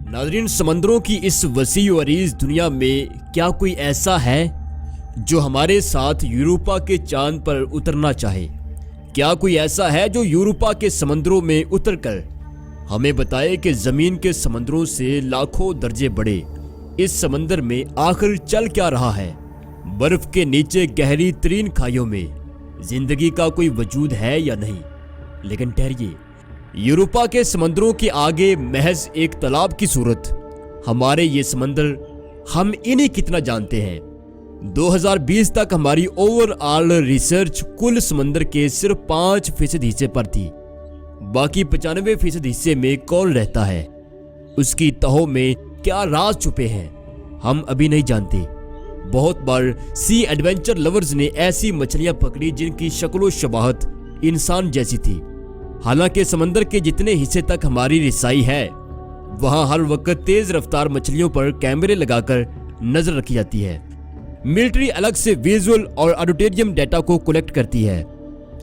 नाज़रीन, समंदरों की इस वसी और अरीज़ दुनिया में क्या कोई ऐसा है जो हमारे साथ यूरोपा के चांद पर उतरना चाहे? क्या कोई ऐसा है जो यूरोपा के समंदरों में उतरकर हमें बताए कि ज़मीन के समंदरों से लाखों दर्जे बड़े इस समंदर में आखिर चल क्या रहा है? बर्फ के नीचे गहरी तरीन खाइयों में जिंदगी का कोई वजूद है या नहीं? लेकिन ठहरिए, यूरोपा के समंदरों के आगे महज एक तालाब की सूरत। हमारे ये समंदर, हम इन्हें कितना जानते हैं? 2020 तक हमारी ओवरऑल रिसर्च कुल समंदर के सिर्फ 5% हिस्से पर थी। बाकी 95% हिस्से में कौन रहता है? उसकी तहों में क्या राज छुपे हैं, हम अभी नहीं जानते। बहुत बार सी एडवेंचर लवर्स ने ऐसी मछलियां पकड़ी जिनकी शक्लो शबाहत इंसान जैसी थी। हालांकि समंदर के जितने हिस्से तक हमारी रिसाई है, वहां हर वक्त तेज रफ्तार मछलियों पर कैमरे लगाकर नजर रखी जाती है। मिलिट्री अलग से विजुअल और ऑडिटोरियम डेटा को कलेक्ट करती है,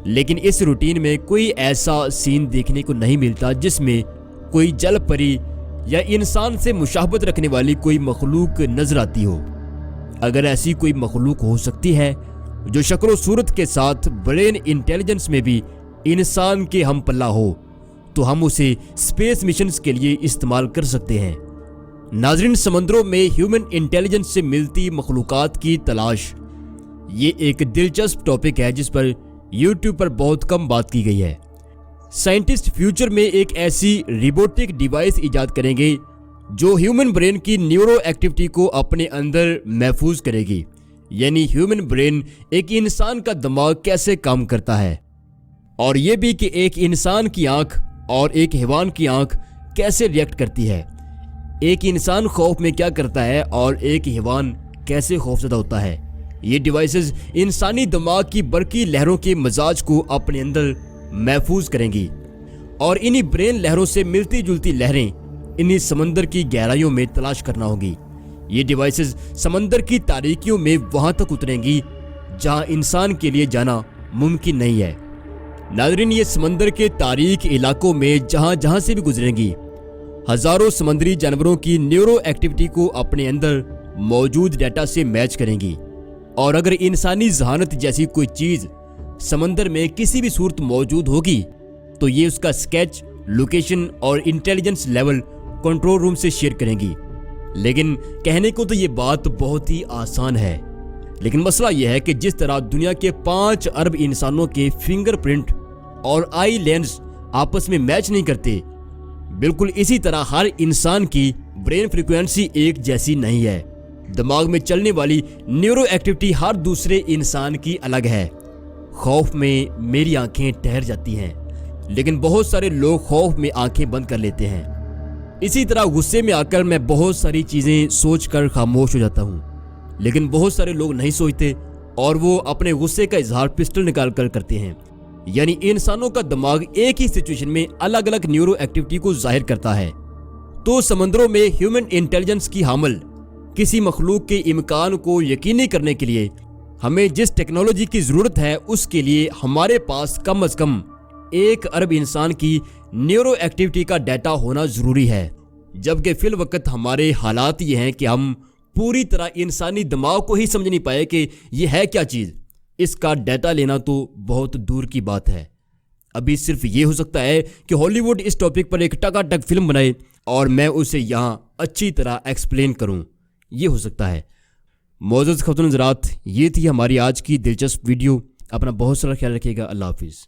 लेकिन इस रूटीन में कोई ऐसा सीन देखने को नहीं मिलता जिसमें कोई जल परी या इंसान से मुशाबहत रखने वाली कोई मखलूक नजर आती हो। अगर ऐसी कोई मखलूक हो सकती है जो शक्ल सूरत के साथ ब्रेन इंटेलिजेंस में भी इंसान के हम पल्ला हो, तो हम उसे स्पेस मिशंस के लिए इस्तेमाल कर सकते हैं। नाज़रीन, समंदरों में ह्यूमन इंटेलिजेंस से मिलती मखलूकात की तलाश, ये एक दिलचस्प टॉपिक है जिस पर यूट्यूब पर बहुत कम बात की गई है। साइंटिस्ट फ्यूचर में एक ऐसी रोबोटिक डिवाइस इजाद करेंगे जो ह्यूमन ब्रेन की न्यूरो एक्टिविटी को अपने अंदर महफूज करेगी। यानी ह्यूमन ब्रेन, एक इंसान का दिमाग कैसे काम करता है, और ये भी कि एक इंसान की आंख और एक हैवान की आंख कैसे रिएक्ट करती है। एक इंसान खौफ में क्या करता है और एक हैवान कैसे खौफजदा होता है। ये डिवाइसेस इंसानी दिमाग की बरकी लहरों के मिजाज को अपने अंदर महफूज करेंगी, और इन्हीं ब्रेन लहरों से मिलती जुलती लहरें इन्हीं समंदर की गहराइयों में तलाश करना होगी। ये डिवाइसेस समंदर की तारीकियों में वहां तक उतरेंगी जहां इंसान के लिए जाना मुमकिन नहीं है। नाज़रीन, ये समंदर के तारीक इलाकों में जहां जहां से भी गुजरेंगी, हजारों समुद्री जानवरों की न्यूरो एक्टिविटी को अपने अंदर मौजूद डेटा से मैच करेंगी, और अगर इंसानी जहानत जैसी कोई चीज समंदर में किसी भी सूरत मौजूद होगी, तो ये उसका स्केच, लोकेशन और इंटेलिजेंस लेवल कंट्रोल रूम से शेयर करेंगी। लेकिन कहने को तो ये बात बहुत ही आसान है, लेकिन मसला यह है कि जिस तरह दुनिया के 5 अरब इंसानों के फिंगरप्रिंट और आई लेंस आपस में मैच नहीं करते, बिल्कुल इसी तरह हर इंसान की ब्रेन फ्रीक्वेंसी एक जैसी नहीं है। दिमाग में चलने वाली न्यूरो एक्टिविटी हर दूसरे इंसान की अलग है। खौफ में मेरी आंखें ठहर जाती हैं, लेकिन बहुत सारे लोग खौफ में आंखें बंद कर लेते हैं। इसी तरह गुस्से में आकर मैं बहुत सारी चीजें सोचकर खामोश हो जाता हूँ, लेकिन बहुत सारे लोग नहीं सोचते और वो अपने गुस्से का इजहार पिस्टल निकाल कर करते हैं। यानी इंसानों का दिमाग एक ही सिचुएशन में अलग अलग न्यूरो एक्टिविटी को जाहिर करता है। तो समंदरों में ह्यूमन इंटेलिजेंस की हामल किसी मखलूक के इम्कान को यकीनी करने के लिए हमें जिस टेक्नोलॉजी की जरूरत है, उसके लिए हमारे पास कम से कम 1 अरब इंसान की न्यूरो एक्टिविटी का डाटा होना जरूरी है। जबकि फिल वक्त हमारे हालात ये हैं कि हम पूरी तरह इंसानी दिमाग को ही समझ नहीं पाए कि यह है क्या चीज़। इसका डाटा लेना तो बहुत दूर की बात है। अभी सिर्फ ये हो सकता है कि हॉलीवुड इस टॉपिक पर एक टकाटक फिल्म बनाए और मैं उसे यहाँ अच्छी तरह एक्सप्लेन करूँ, ये हो सकता है। मोअज़्ज़ज़ ख़वातीन हज़रात, ये थी हमारी आज की दिलचस्प वीडियो। अपना बहुत सारा ख्याल रखिएगा। अल्लाह हाफिज़।